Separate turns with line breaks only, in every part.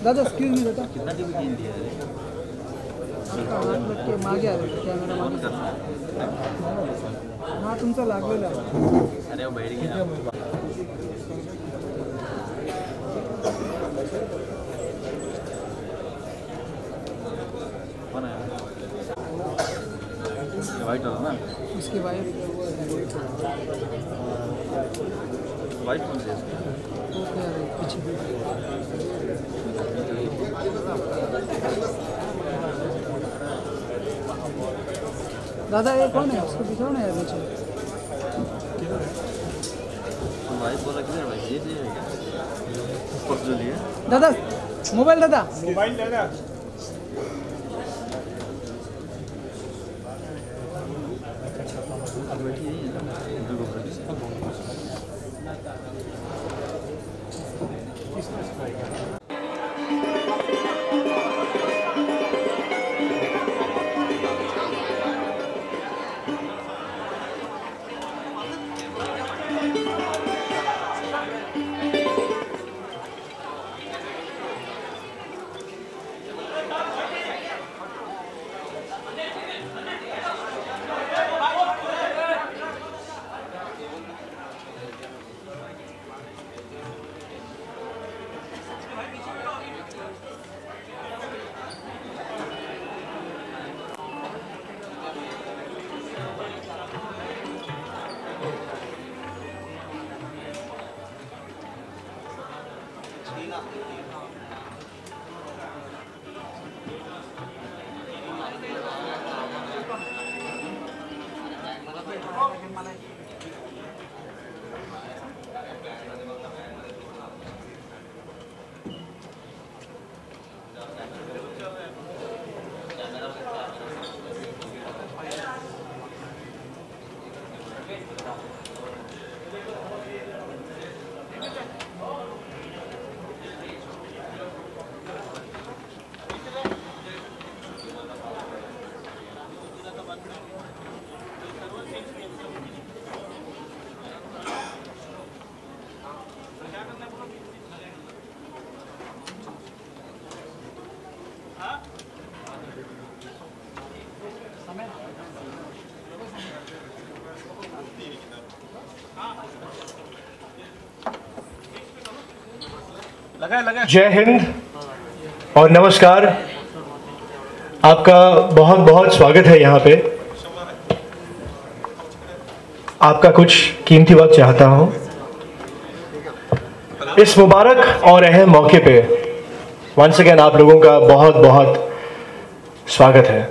दादा excuse me बेटा
कितना डिवीजन दिया है?
हात लटके मागे आले कॅमेरा मागे हा तुमचा लागलेला आहे.
अरे वो बैठ गया कौन है? वाइट वाला ना?
इसकी वाइफ
वाइट कौन से?
वो क्या है पीछे दादा ये कौन है उसको दिखाओ ना यार पीछे.
वाइट बोला किधर भाई? ये दे क्या? ऊपर जो लिया?
दादा मोबाईल दादा
बैठी है
जय हिंद और नमस्कार। आपका बहुत बहुत स्वागत है यहाँ पे। आपका कुछ कीमती वक्त चाहता हूँ। इस मुबारक और अहम मौके पे वंस अगेन आप लोगों का बहुत बहुत स्वागत है।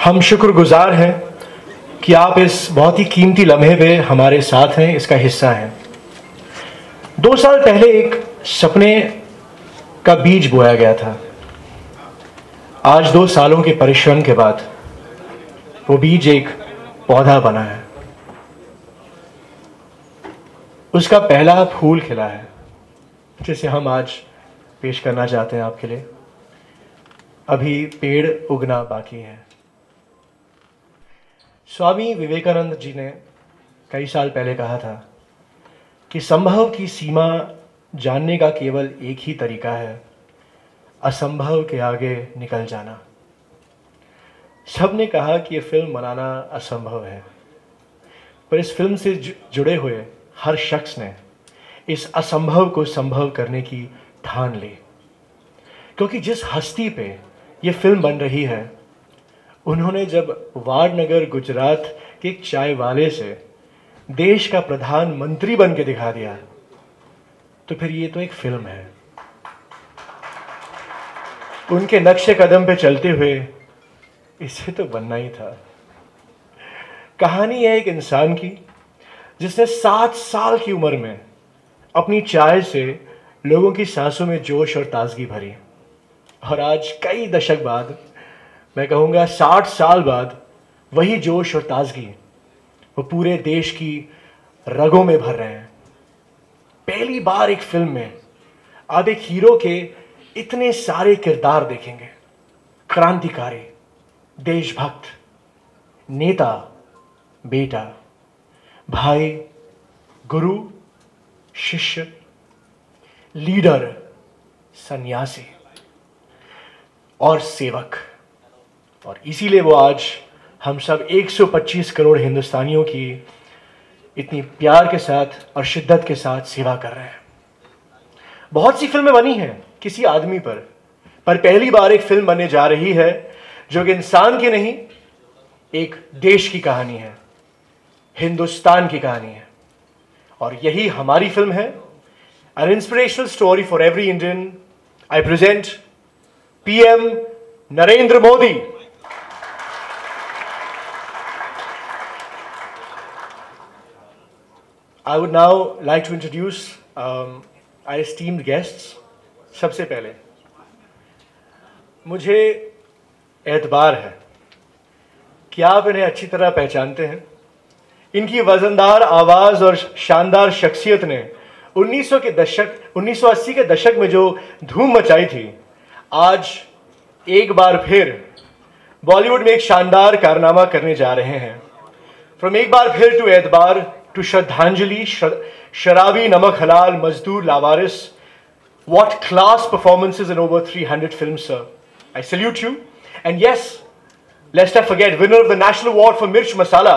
हम शुक्रगुजार हैं कि आप इस बहुत ही कीमती लम्हे पे हमारे साथ हैं, इसका हिस्सा हैं। 2 साल पहले एक सपने का बीज बोया गया था। आज 2 सालों के परिश्रम के बाद वो बीज एक पौधा बना है। उसका पहला फूल खिला है, जिसे हम आज पेश करना चाहते हैं आपके लिए। अभी पेड़ उगना बाकी है। स्वामी विवेकानंद जी ने कई साल पहले कहा था कि संभव की सीमा जानने का केवल एक ही तरीका है, असंभव के आगे निकल जाना। सबने कहा कि ये फिल्म बनाना असंभव है, पर इस फिल्म से जुड़े हुए हर शख्स ने इस असंभव को संभव करने की ठान ली। क्योंकि जिस हस्ती पे ये फिल्म बन रही है, उन्होंने जब वारनगर गुजरात के एक चाय वाले से देश का प्रधानमंत्री बन के दिखा दिया, तो फिर ये तो एक फिल्म है। उनके नक्शे कदम पे चलते हुए इसे तो बनना ही था। कहानी है एक इंसान की जिसने 7 साल की उम्र में अपनी चाय से लोगों की सांसों में जोश और ताजगी भरी, और आज कई दशक बाद, मैं कहूँगा 60 साल बाद, वही जोश और ताजगी वो पूरे देश की रगों में भर रहे हैं। पहली बार एक फिल्म में आप एक हीरो के इतने सारे किरदार देखेंगे, क्रांतिकारी, देशभक्त, नेता, बेटा, भाई, गुरु, शिष्य, लीडर, सन्यासी और सेवक। और इसीलिए वो आज हम सब 125 करोड़ हिंदुस्तानियों की इतनी प्यार के साथ और शिद्दत के साथ सेवा कर रहे हैं। बहुत सी फिल्में बनी हैं किसी आदमी पर पहली बार एक फिल्म बनने जा रही है जो कि इंसान की नहीं, एक देश की कहानी है, हिंदुस्तान की कहानी है। और यही हमारी फिल्म है, an inspirational story for every Indian. I present PM Narendra Modi. I would now like to introduce our esteemed guests. सबसे पहले मुझे एतबार है कि आप इन्हें अच्छी तरह पहचानते हैं। इनकी वजनदार आवाज और शानदार शख्सियत ने 1980 के दशक में जो धूम मचाई थी, आज एक बार फिर बॉलीवुड में एक शानदार कारनामा करने जा रहे हैं। फ्रॉम एक बार फिर टू एतबार टू श्रद्धांजलि, शराबी, नमक हलाल, मजदूर, लावारिस, what class performances in over 300 films, sir. I salute you. And yes, lest I forget, winner of the National Award for Mirch Masala.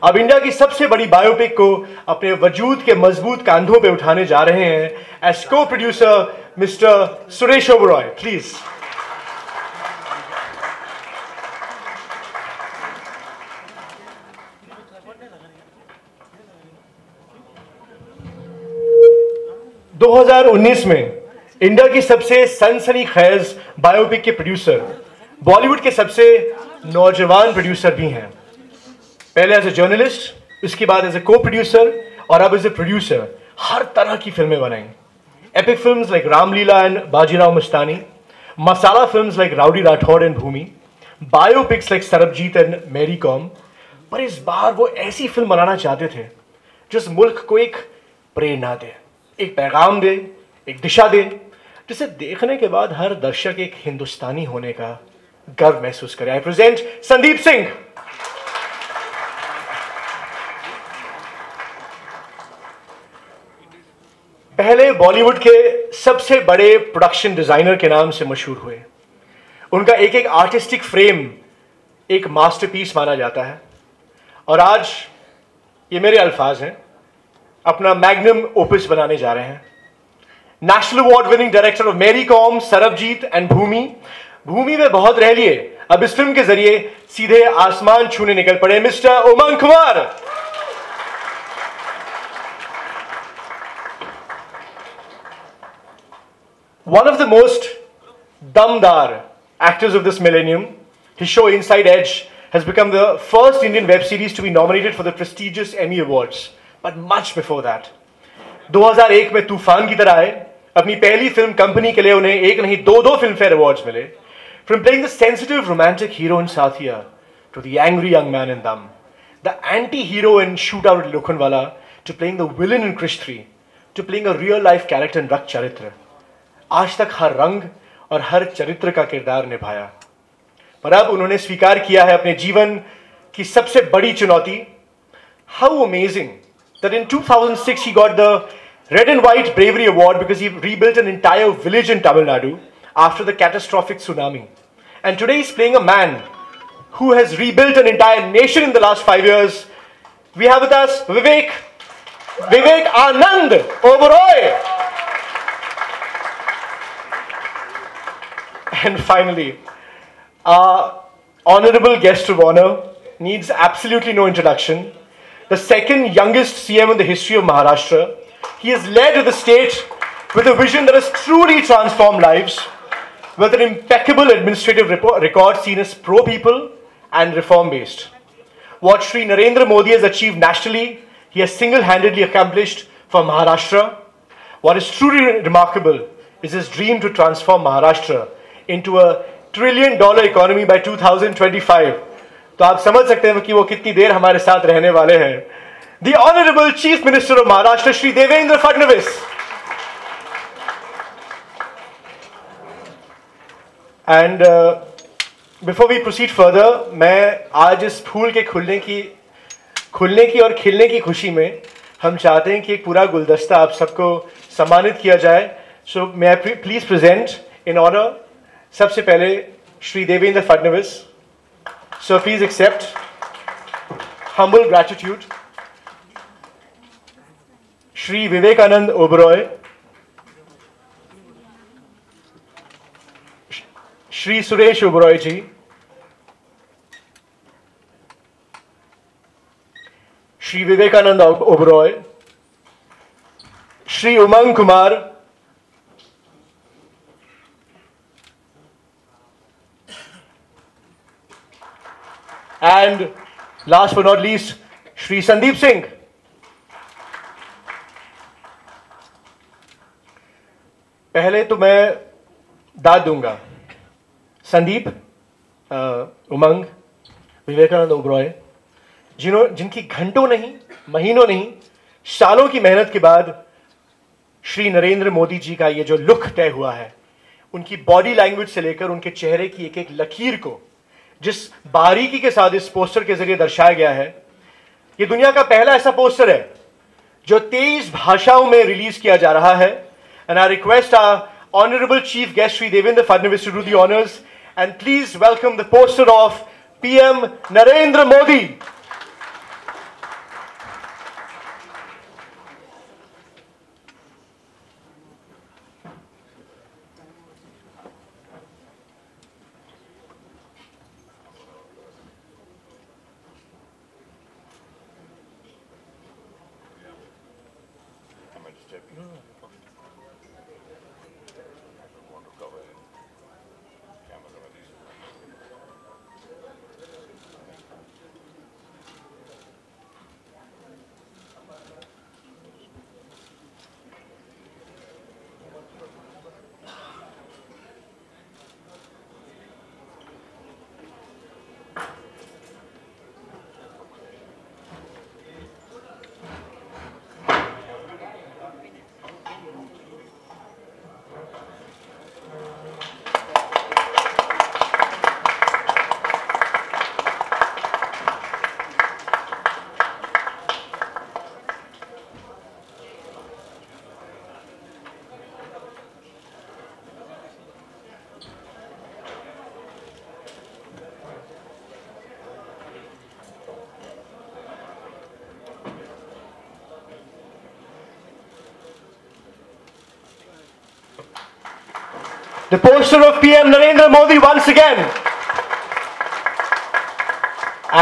अब इंडिया की सबसे बड़ी बायोपिक को अपने वजूद के मजबूत कांधों पे उठाने जा रहे हैं एज को producer mister Suresh Oberoi, please. (2019) में इंडिया की सबसे सनसनीखेज बायोपिक के प्रोड्यूसर, बॉलीवुड के सबसे नौजवान प्रोड्यूसर भी हैं। पहले एज ए जर्नलिस्ट, उसके बाद एज ए को प्रोड्यूसर और अब एज ए प्रोड्यूसर हर तरह की फिल्में बनाई। Epic films like Ramleela and Bajirao Mastani, masala films like Rowdy Rathore and Bhoomi, biopics like Sarbjit and Mary Kom. पर इस बार वो ऐसी फिल्म बनाना चाहते थे जो इस मुल्क को एक प्रेरणा दे, एक पैगाम दे, एक दिशा दे, जिसे देखने के बाद हर दर्शक एक हिंदुस्तानी होने का गर्व महसूस करे। आई प्रेजेंट संदीप सिंह। पहले बॉलीवुड के सबसे बड़े प्रोडक्शन डिजाइनर के नाम से मशहूर हुए। उनका एक एक आर्टिस्टिक फ्रेम एक मास्टरपीस माना जाता है। और आज ये मेरे अल्फाज हैं, अपना मैग्नम ओपस बनाने जा रहे हैं। National award winning director of Mary Kom, Sarbjit and Bhoomi. Bhoomi में बहुत रह लिए, अब इस फिल्म के जरिए सीधे आसमान छूने निकल पड़े mister Umang Kumar. One of the most damdar actors of this millennium, his show Inside Edge has become the first Indian web series to be nominated for the prestigious Emmy Awards. But much before that, 2001 में तूफान की तरह आए। अपनी पहली film company के लिए उन्हें एक नहीं दो फिल्म फेयर अवार्ड्स मिले। From playing the sensitive romantic hero in Sathiya to the angry young man in Dam, the anti-hero in Shootout at Lokhandwala, to playing the villain in Krish 3, to playing a real life character in Rak Charitra, आज तक हर रंग और हर चरित्र का किरदार निभाया। पर अब उन्होंने स्वीकार किया है अपने जीवन की सबसे बड़ी चुनौती। How amazing that in 2006 he got the Red and White Bravery Award because he rebuilt an entire village in Tamil Nadu after the catastrophic tsunami. And today he's playing a man who has rebuilt an entire nation in the last 5 years. We have with us Vivek Anand Oberoi. And finally, our honorable guest of honor needs absolutely no introduction. The second youngest CM in the history of Maharashtra. He has led the state with a vision that has truly transformed lives, with an impeccable administrative record seen as pro-people and reform-based. What Shri Narendra Modi has achieved nationally, he has single-handedly accomplished for Maharashtra. What is truly remarkable is his dream to transform Maharashtra into a $1 trillion economy by 2025. तो आप समझ सकते हैं कि वो कितनी देर हमारे साथ रहने वाले हैं। The honourable chief minister of Maharashtra Shri Devendra Fadnavis. And before we proceed further, मैं आज इस फूल के खुलने की और खिलने की खुशी में हम चाहते हैं कि एक पूरा गुलदस्ता आप सबको सम्मानित किया जाए। So may I please present in honour सबसे पहले Shri Devendra Fadnavis. So please accept humble gratitude Shri Vivekanand Oberoi, Shri Suresh Oberoi ji, Shri Vivekanand Oberoi, Shri Umang Kumar, and last but not least Shri Sandeep Singh. पहले तो मैं दाद दूंगा संदीप, उमंग, विवेकानंद ओबरॉय, जिनकी घंटों नहीं, महीनों नहीं, सालों की मेहनत के बाद श्री नरेंद्र मोदी जी का ये जो लुक तय हुआ है, उनकी बॉडी लैंग्वेज से लेकर उनके चेहरे की एक एक लकीर को जिस बारीकी के साथ इस पोस्टर के जरिए दर्शाया गया है, ये दुनिया का पहला ऐसा पोस्टर है जो 23 भाषाओं में रिलीज किया जा रहा है। And I request our honourable chief guest Shri Devendra Fadnavis to do the honours and please welcome the poster of PM Narendra Modi. The poster of PM Narendra Modi once again.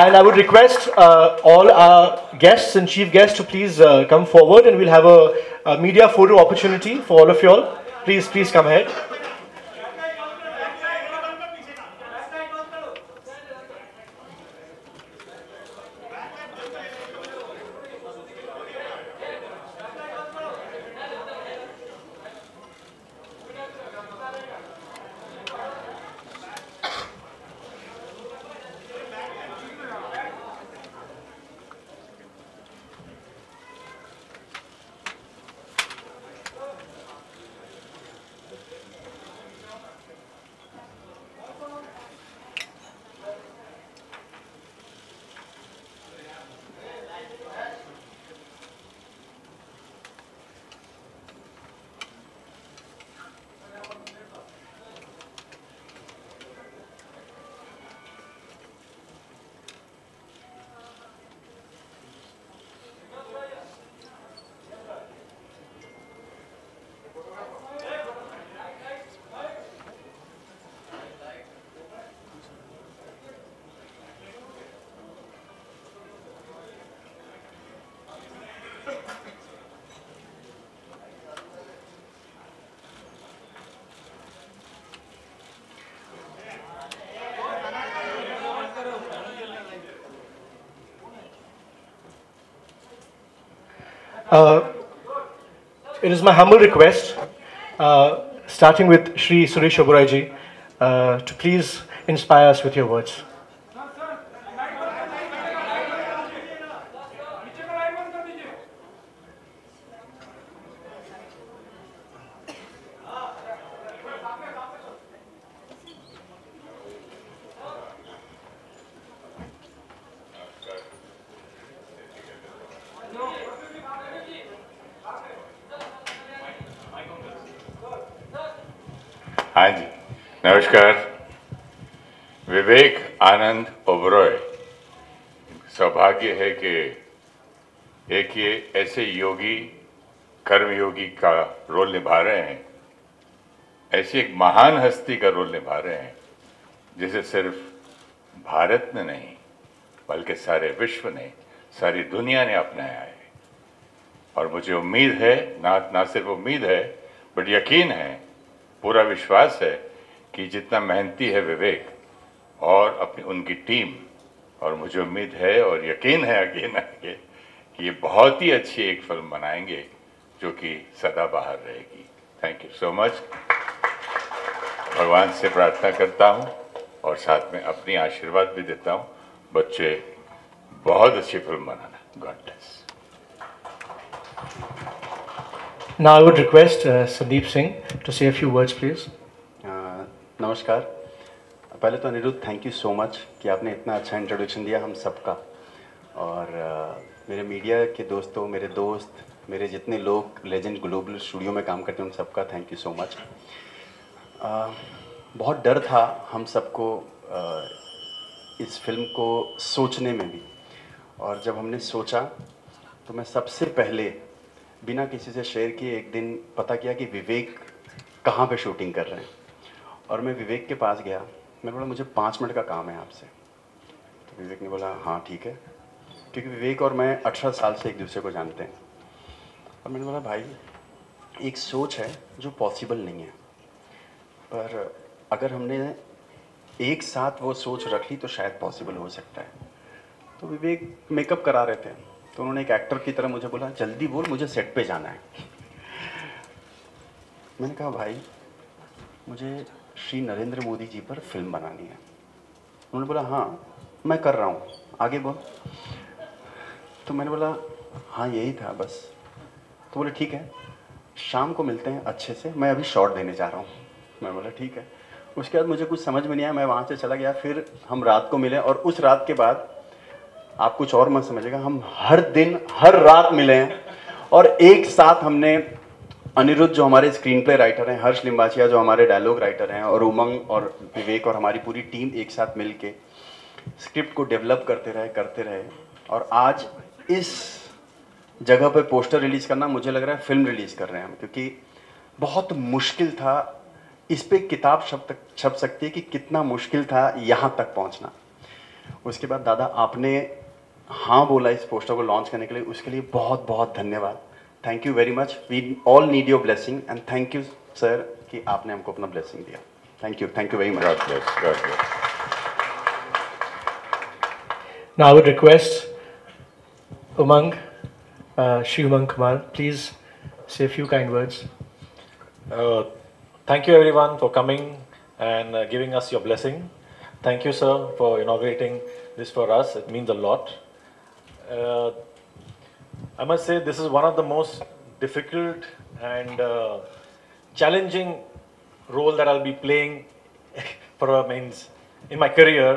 And I would request all our guests and chief guests to please come forward, and we'll have a media photo opportunity for all of you all. Please come ahead. It is my humble request, starting with Shri Suresh Oberoi ji, to please inspire us with your words.
हाँ जी, नमस्कार। विवेक आनंद ओबरॉय, सौभाग्य है कि एक ये ऐसे योगी, कर्मयोगी का role निभा रहे हैं, ऐसी एक महान हस्ती का रोल निभा रहे हैं जिसे सिर्फ भारत ने नहीं बल्कि सारे विश्व ने, सारी दुनिया ने अपनाया है। और मुझे उम्मीद है, ना सिर्फ उम्मीद है बट यकीन है, पूरा विश्वास है कि जितना मेहनती है विवेक और अपनी उनकी टीम, और मुझे उम्मीद है और यकीन है कि ये बहुत ही अच्छी एक फिल्म बनाएंगे जो कि सदा बाहर रहेगी। Thank you so much. भगवान से प्रार्थना करता हूँ और साथ में अपनी आशीर्वाद भी देता हूँ, बच्चे बहुत अच्छी film banana. God bless.
Now I would request Sandeep Singh to say a few words, please.
नमस्कार। पहले तो Aniruddh, thank you so much कि आपने इतना अच्छा इंट्रोडक्शन दिया हम सबका। और मेरे मीडिया के दोस्तों, मेरे दोस्त, मेरे जितने लोग लेजेंड ग्लोबल स्टूडियो में काम करते हैं उन सबका थैंक यू सो मच। बहुत डर था हम सबको इस फिल्म को सोचने में भी, और जब हमने सोचा तो मैं सबसे पहले बिना किसी से शेयर किए एक दिन पता किया कि विवेक कहाँ पे शूटिंग कर रहे हैं। और मैं विवेक के पास गया, मैंने बोला मुझे 5 मिनट का काम है आपसे। तो विवेक ने बोला हाँ ठीक है, क्योंकि विवेक और मैं 18 साल से एक दूसरे को जानते हैं। और मैंने बोला भाई, एक सोच है जो पॉसिबल नहीं है, पर अगर हमने एक साथ वो सोच रख ली तो शायद पॉसिबल हो सकता है। तो विवेक मेकअप करा रहे थे, तो उन्होंने एक एक्टर की तरह मुझे बोला जल्दी बोल, मुझे सेट पे जाना है। मैंने कहा भाई, मुझे श्री नरेंद्र मोदी जी पर फिल्म बनानी है। उन्होंने बोला हाँ मैं कर रहा हूँ, आगे बोल। तो मैंने बोला हाँ यही था बस। तो बोले ठीक है, शाम को मिलते हैं अच्छे से, मैं अभी शॉट देने जा रहा हूँ। मैं बोला ठीक है। उसके बाद मुझे कुछ समझ में नहीं आया, मैं वहाँ से चला गया। फिर हम रात को मिले, और उस रात के बाद आप कुछ और मत समझिएगा, हम हर दिन हर रात मिले हैं। और एक साथ हमने अनिरुद्ध जो हमारे स्क्रीन प्ले राइटर हैं, हर्ष लिम्बाचिया जो हमारे डायलॉग राइटर हैं, और उमंग और विवेक और हमारी पूरी टीम एक साथ मिल के स्क्रिप्ट को डेवलप करते रहे। और आज इस जगह पे पोस्टर रिलीज़ करना, मुझे लग रहा है फिल्म रिलीज़ कर रहे हैं हम, क्योंकि बहुत मुश्किल था। इस पर किताब छप सकती है कि कितना मुश्किल था यहाँ तक पहुँचना। उसके बाद दादा आपने हाँ बोला इस पोस्टर को लॉन्च करने के लिए, उसके लिए बहुत बहुत धन्यवाद। Thank you very much. We all need your blessing, and thank you sir कि आपने हमको अपना ब्लेसिंग दिया। Thank you very much.
God bless, God bless.
Now I would request Umang, Shri Umang Kumar, please say a few kind words.
Thank you everyone for coming and giving us your blessing. Thank you sir for inaugurating this for us. It means a lot. I must say this is one of the most difficult and challenging role that I'll be playing in my career,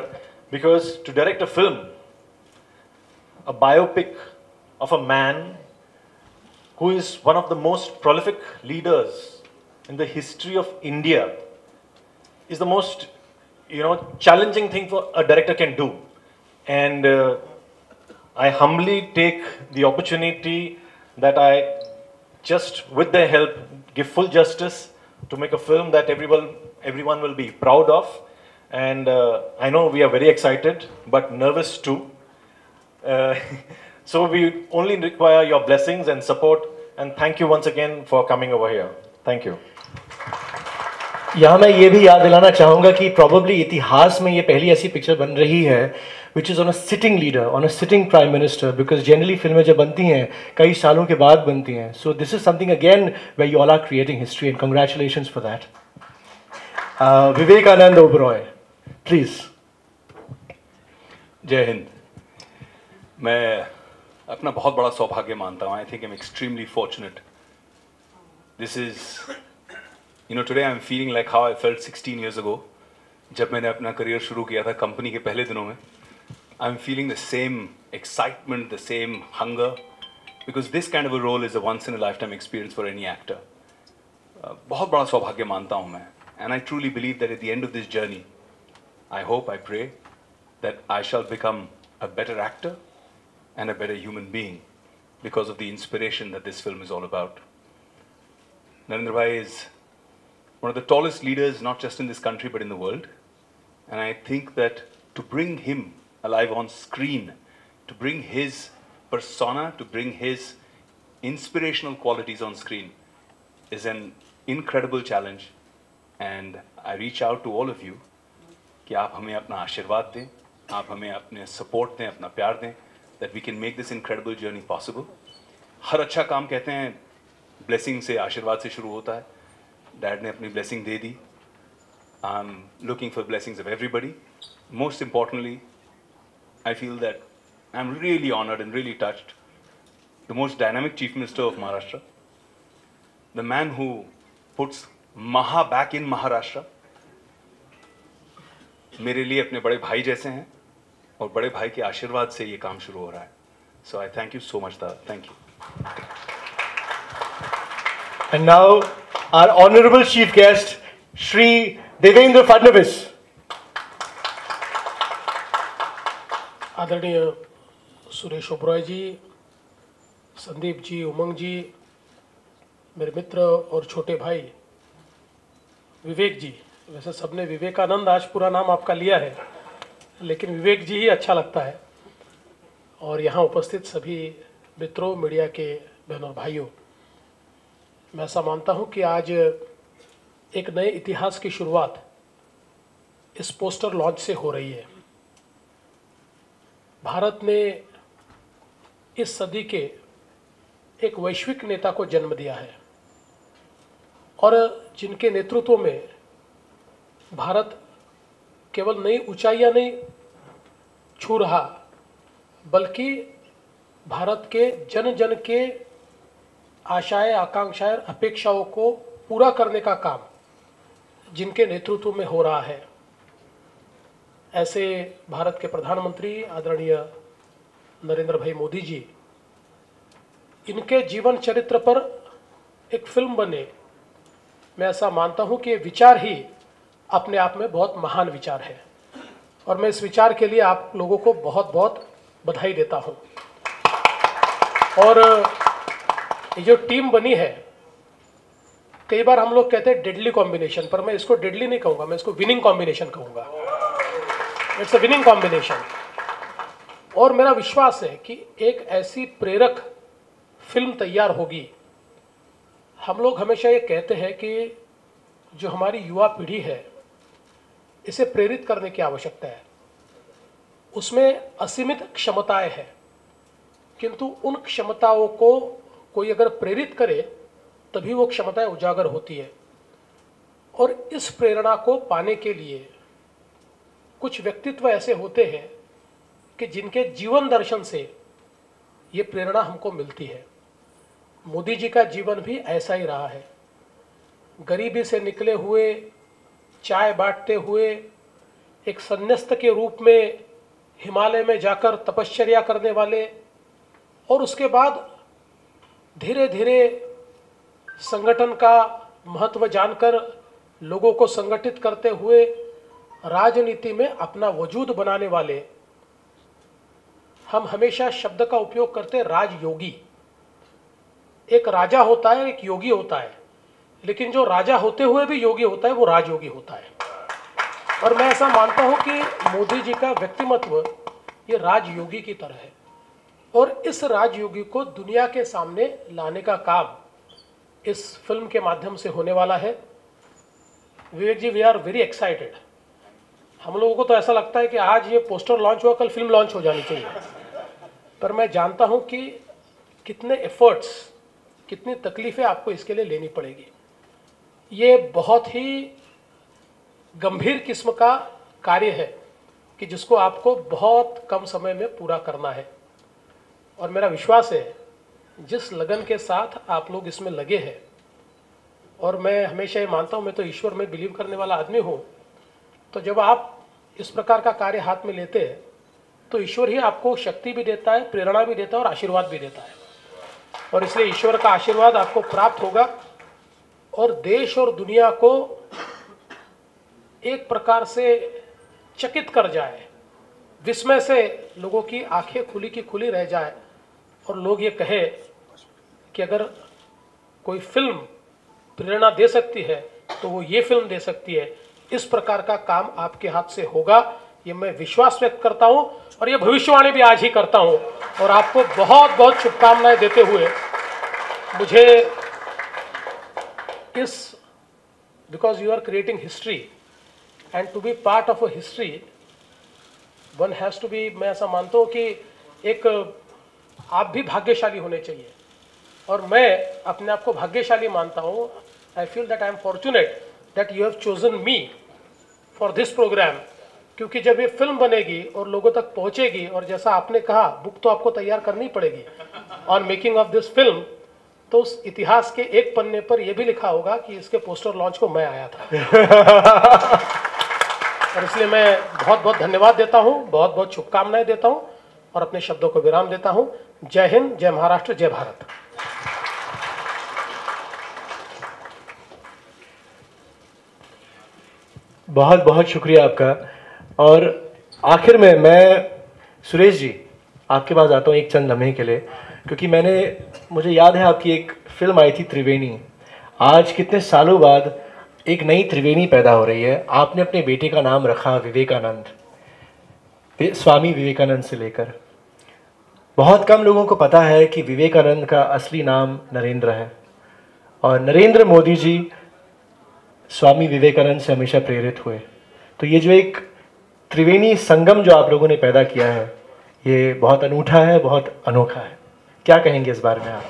because to direct a film, a biopic of a man who is one of the most prolific leaders in the history of India is the most challenging thing for a director can do. And I humbly take the opportunity that I just with their help give full justice to make a film that everyone will be proud of. And I know we are very excited but nervous too. So we only require your blessings and support, and thank you once again for coming over here. Thank you.
यहाँ मैं ये भी याद दिलाना चाहूँगा कि probably इतिहास में ये पहली ऐसी पिक्चर बन रही है which is on a sitting leader, on a sitting prime minister, because generally फिल्में जब बनती हैं कई सालों के बाद बनती हैं. So this is something again way you all are creating history, and congratulations for that. Vivekanand Oberoi, please.
जय हिंद. मैं अपना बहुत बड़ा सौभाग्य मानता हूँ. I think I am extremely fortunate. This is today I'm feeling like how I felt 16 years ago जब मैंने अपना करियर शुरू किया था कंपनी के पहले दिनों में. I'm feeling the same excitement, the same hunger, because this kind of a role is a once in a lifetime experience for any actor. बहुत बड़ा सौभाग्य मानता हूँ मैं. And I truly believe that at the end of this journey, I hope, I pray, that I shall become a better actor and a better human being because of the inspiration that this film is all about. Narendra Bhai is one of the tallest leaders, not just in this country, but in the world. And I think that to bring him alive on screen, to bring his persona, to bring his inspirational qualities on screen is an incredible challenge. And I reach out to all of you कि आप हमें अपना आशीर्वाद दें, आप हमें अपने support दें, अपना प्यार दें, that we can make this incredible journey possible. हर अच्छा काम कहते हैं blessing से, आशीर्वाद से शुरू होता है. Dad ने अपनी blessing they the. I'm looking for blessings of everybody. Most importantly, I feel that I'm really honored and really touched. The most dynamic Chief Minister of Maharashtra, the man who puts Maha back in Maharashtra, मेरे लिए अपने बड़े भाई जैसे हैं और बड़े भाई के आशीर्वाद से ये काम शुरू हो रहा है. So I thank you so much, Dada. Thank you.
And now our honorable chief guest, Shri Devendra Fadnavis.
आदरणीय सुरेश ओबरॉय जी, संदीप जी, उमंग जी, मेरे मित्र और छोटे भाई विवेक जी. वैसे सबने विवेकानंद आज पूरा नाम आपका लिया है, लेकिन विवेक जी ही अच्छा लगता है. और यहाँ उपस्थित सभी मित्रों, मीडिया के बहनों और भाइयों, मैं ऐसा मानता हूँ कि आज एक नए इतिहास की शुरुआत इस पोस्टर लॉन्च से हो रही है. भारत ने इस सदी के एक वैश्विक नेता को जन्म दिया है और जिनके नेतृत्व में भारत केवल नई ऊंचाइयां नहीं छू रहा, बल्कि भारत के जन जन के आशाएं, आकांक्षाएं, अपेक्षाओं को पूरा करने का काम जिनके नेतृत्व में हो रहा है, ऐसे भारत के प्रधानमंत्री आदरणीय नरेंद्र भाई मोदी जी, इनके जीवन चरित्र पर एक फिल्म बने, मैं ऐसा मानता हूं कि ये विचार ही अपने आप में बहुत महान विचार है. और मैं इस विचार के लिए आप लोगों को बहुत बहुत बधाई देता हूं. और ये जो टीम बनी है, कई बार हम लोग कहते हैं डेडली कॉम्बिनेशन, पर मैं इसको डेडली नहीं कहूँगा, मैं इसको विनिंग कॉम्बिनेशन कहूँगा. It's a winning combination. और मेरा विश्वास है कि एक ऐसी प्रेरक फिल्म तैयार होगी. हम लोग हमेशा ये कहते हैं कि जो हमारी युवा पीढ़ी है, इसे प्रेरित करने की आवश्यकता है. उसमें असीमित क्षमताएं हैं, किंतु उन क्षमताओं को कोई अगर प्रेरित करे तभी वो क्षमताएं उजागर होती है. और इस प्रेरणा को पाने के लिए कुछ व्यक्तित्व ऐसे होते हैं कि जिनके जीवन दर्शन से ये प्रेरणा हमको मिलती है. मोदी जी का जीवन भी ऐसा ही रहा है. गरीबी से निकले हुए, चाय बांटते हुए, एक संन्यास्त के रूप में हिमालय में जाकर तपश्चर्या करने वाले, और उसके बाद धीरे धीरे संगठन का महत्व जानकर लोगों को संगठित करते हुए राजनीति में अपना वजूद बनाने वाले. हम हमेशा शब्द का उपयोग करते राजयोगी. एक राजा होता है, एक योगी होता है, लेकिन जो राजा होते हुए भी योगी होता है वो राजयोगी होता है. और मैं ऐसा मानता हूं कि मोदी जी का व्यक्तिमत्व ये राजयोगी की तरह है. और इस राजयोगी को दुनिया के सामने लाने का काम इस फिल्म के माध्यम से होने वाला है. विवेक जी, वी आर वेरी एक्साइटेड. हम लोगों को तो ऐसा लगता है कि आज ये पोस्टर लॉन्च हुआ, कल फिल्म लॉन्च हो जानी चाहिए. पर मैं जानता हूं कि कितने एफर्ट्स, कितनी तकलीफें आपको इसके लिए लेनी पड़ेगी. ये बहुत ही गंभीर किस्म का कार्य है कि जिसको आपको बहुत कम समय में पूरा करना है. और मेरा विश्वास है जिस लगन के साथ आप लोग इसमें लगे हैं, और मैं हमेशा ये मानता हूँ, मैं तो ईश्वर में बिलीव करने वाला आदमी हूँ, तो जब आप इस प्रकार का कार्य हाथ में लेते हैं तो ईश्वर ही आपको शक्ति भी देता है, प्रेरणा भी देता है और आशीर्वाद भी देता है. और इसलिए ईश्वर का आशीर्वाद आपको प्राप्त होगा और देश और दुनिया को एक प्रकार से चकित कर जाए, विस्मय से लोगों की आंखें खुली की खुली रह जाए और लोग ये कहे कि अगर कोई फिल्म प्रेरणा दे सकती है तो वो ये फिल्म दे सकती है। इस प्रकार का काम आपके हाथ से होगा, ये मैं विश्वास व्यक्त करता हूं और ये भविष्यवाणी भी आज ही करता हूं। और आपको बहुत बहुत शुभकामनाएं देते हुए मुझे इस, because you are creating history and to be part of a history one has to be, मैं ऐसा मानता हूं कि एक आप भी भाग्यशाली होने चाहिए और मैं अपने आप को भाग्यशाली मानता हूं। I feel that I am fortunate that you have chosen me for this programme, क्योंकि जब ये फिल्म बनेगी और लोगों तक पहुंचेगी, और जैसा आपने कहा बुक तो आपको तैयार करनी पड़ेगी on making of this film, तो उस इतिहास के एक पन्ने पर यह भी लिखा होगा कि इसके पोस्टर लॉन्च को मैं आया था। और इसलिए मैं बहुत बहुत धन्यवाद देता हूं, बहुत बहुत शुभकामनाएं देता हूं और अपने शब्दों को विराम देता हूं। जय हिंद, जय महाराष्ट्र, जय भारत।
बहुत बहुत शुक्रिया आपका। और आखिर में मैं सुरेश जी आपके पास आता हूँ एक चंद लम्हे के लिए, क्योंकि मुझे याद है आपकी एक फिल्म आई थी त्रिवेणी। आज कितने सालों बाद एक नई त्रिवेणी पैदा हो रही है। आपने अपने बेटे का नाम रखा विवेकानंद, स्वामी विवेकानंद से लेकर। बहुत कम लोगों को पता है कि विवेकानंद का असली नाम नरेंद्र है और नरेंद्र मोदी जी स्वामी विवेकानंद से हमेशा प्रेरित हुए। तो ये जो एक त्रिवेणी संगम जो आप लोगों ने पैदा किया है, ये बहुत अनूठा है, बहुत अनोखा है। क्या कहेंगे इस बारे में आप?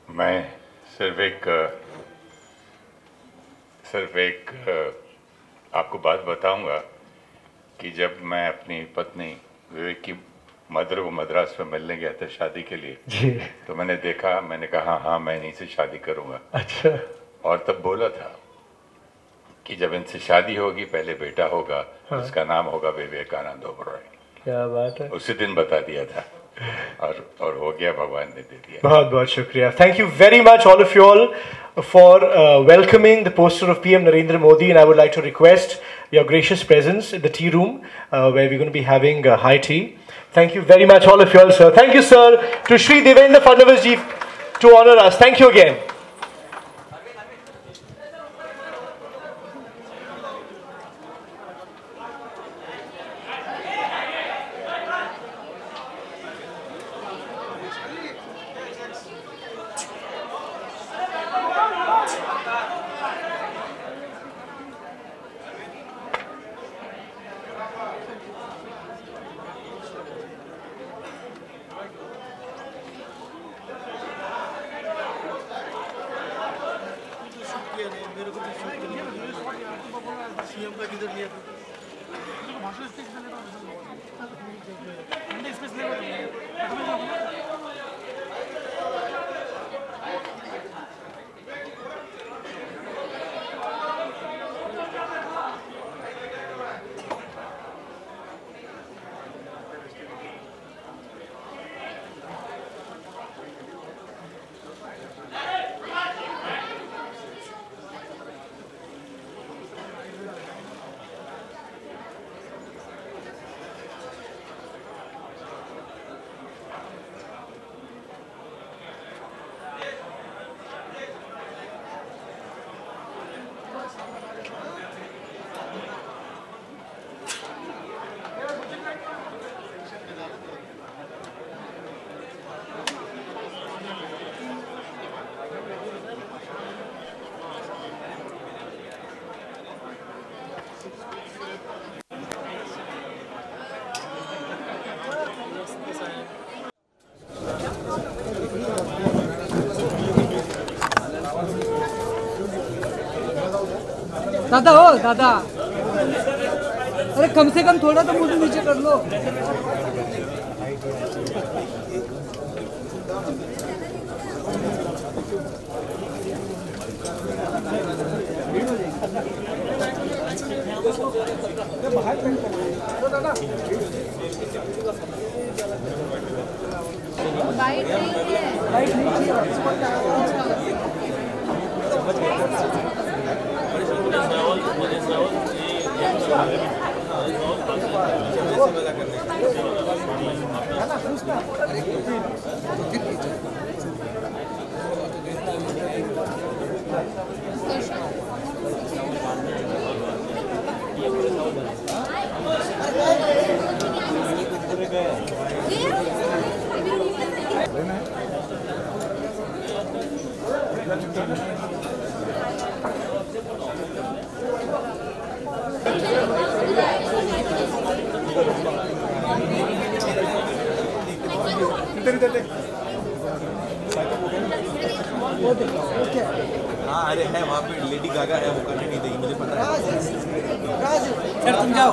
मैं सिर्फ एक आपको बात बताऊंगा कि जब मैं अपनी पत्नी विवेक की मदर को मद्रास में मिलने गया था शादी के लिए
जी,
तो मैंने देखा, मैंने कहा हाँ मैं इन्हीं से शादी करूंगा।
अच्छा।
और तब बोला था कि जब इनसे शादी होगी पहले बेटा होगा,
हाँ।
जिसका नाम होगा विवेकानंद ओबरॉय।
क्या बात है।
उसी दिन बता दिया था और हो गया, भगवान ने दे दिया।
बहुत बहुत शुक्रिया। Thank you very much all of you all for welcoming the poster of PM Narendra Modi, and I would like to request your gracious presence in the tea room where we're going to be having high tea. Thank you very much all of you all, sir. Thank you, sir, to Shri Devendra Fadnavis ji to honor us. Thank you again.
दादा हो दादा, अरे कम से कम थोड़ा तो मुंह नीचे कर लो।
बाइट नहीं है,
लाइट नहीं चाहिए।
हाँ अरे है वहाँ पे लेडी गागा है, वो करने नहीं देगी, मुझे पता है।
सर तुम जाओ।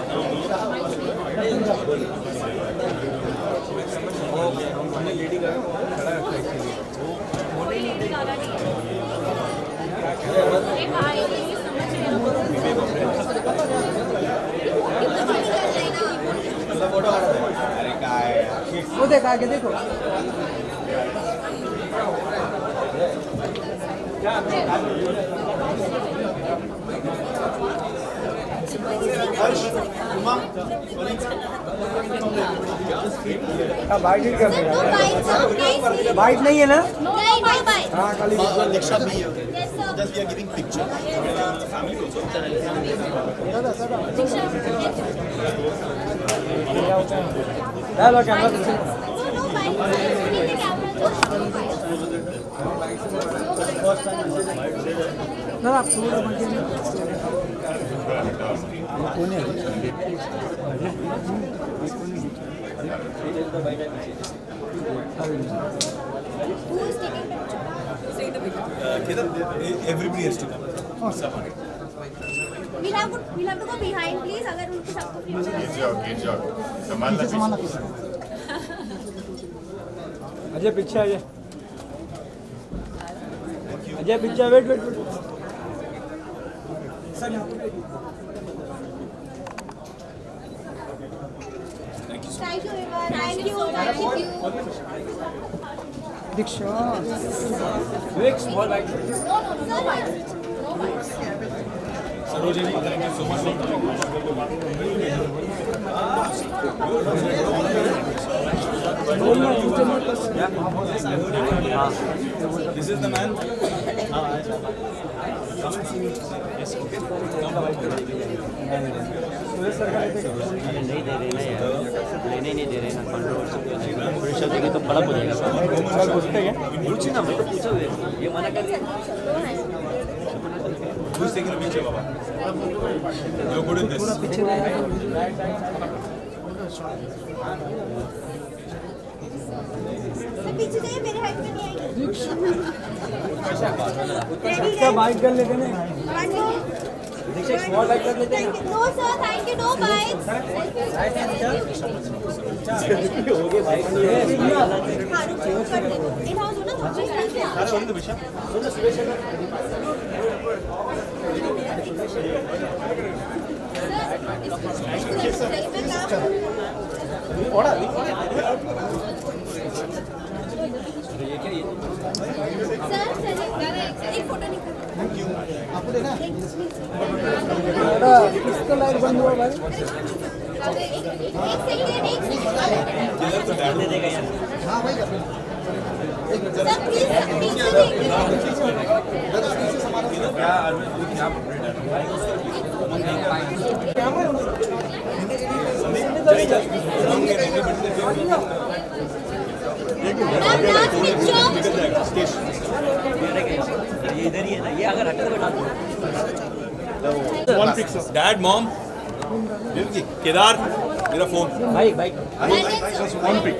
हमने लेडी गागा खड़ा रखा है इसके लिए।
वो देखा आगे देखो। बाइट नहीं कर रहा, बाइट नहीं है ना?
नहीं बाइट।
हाँ खाली
दीक्षा भी है। Just we are giving picture. Family also.
Hello camera पीछे। ना आप पूरा कौन है?
Everybody has to come.
We'll have to go behind, please. अगर उनको सबको
अजय पीछे आइए। अजय पीछे wait.
Thank you, everyone. Thank you.
दीक्षा।
No, sir. No bites.
Sarojini, thank you so much for coming. This is the man. Yes, okay.
नहीं दे रहे ना यार, लेने नहीं दे रहे ना, कंट्रोवर्शियल देंगे तो बड़ा हो जाएगा। पूछी ना, मैं तो पूछा ये मना कर दिया।
Who's taking a picture, Baba? You're good in this.
पीछे जाइए, मेरे हाइट में नहीं आएगी।
क्या बाइट कर लेते ना?
स्मॉल बाइट कर लेते हैं। No sir, thank you, no bites.
हो गए भाई।
इन हाउस हो ना, एक फोटो निकाल। आपको देना
किसका लाइट बंद हुआ भाई?
एक सेकंड
दे देगा यार।
हाँ भाई
सर प्लीज पीछे देखिए।
ये इधर ही है ना, ये अगर हटे तो बैठा दो।
Dad, Mom, केदार, मेरा फोन।
भाई भाई
One pic.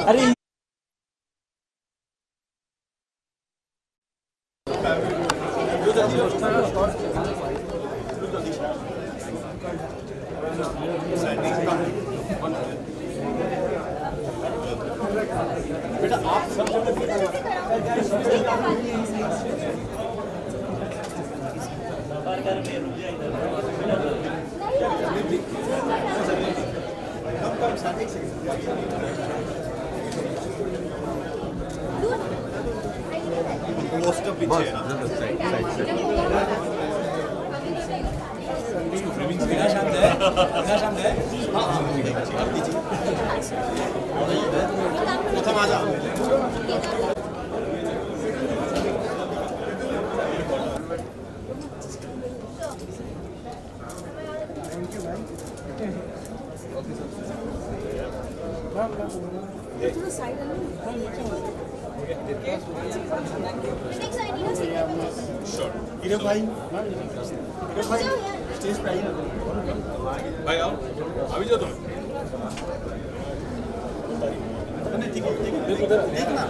अरे
बेटा आप सब पोस्टर पीछे है ना।
प्रथम आजा हीरो भाई स्टेज पे आइए
भाई आओ अभी जाओ तुम
ठीक है देखना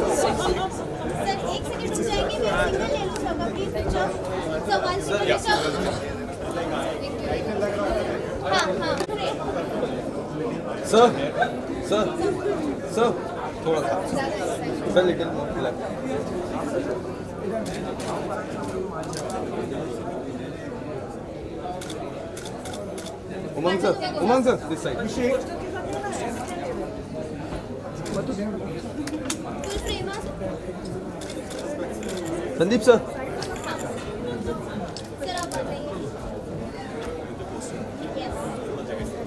सर एक सेकंड रुक जाएंगे मैं सिग्नल ले लूं सबका please picture sir one signal हां
सर थोड़ा sir little more left Umang sir this side Sandeep sir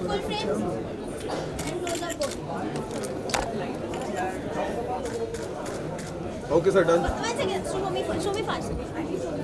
full frame and close up
okay sir done
one second show me fast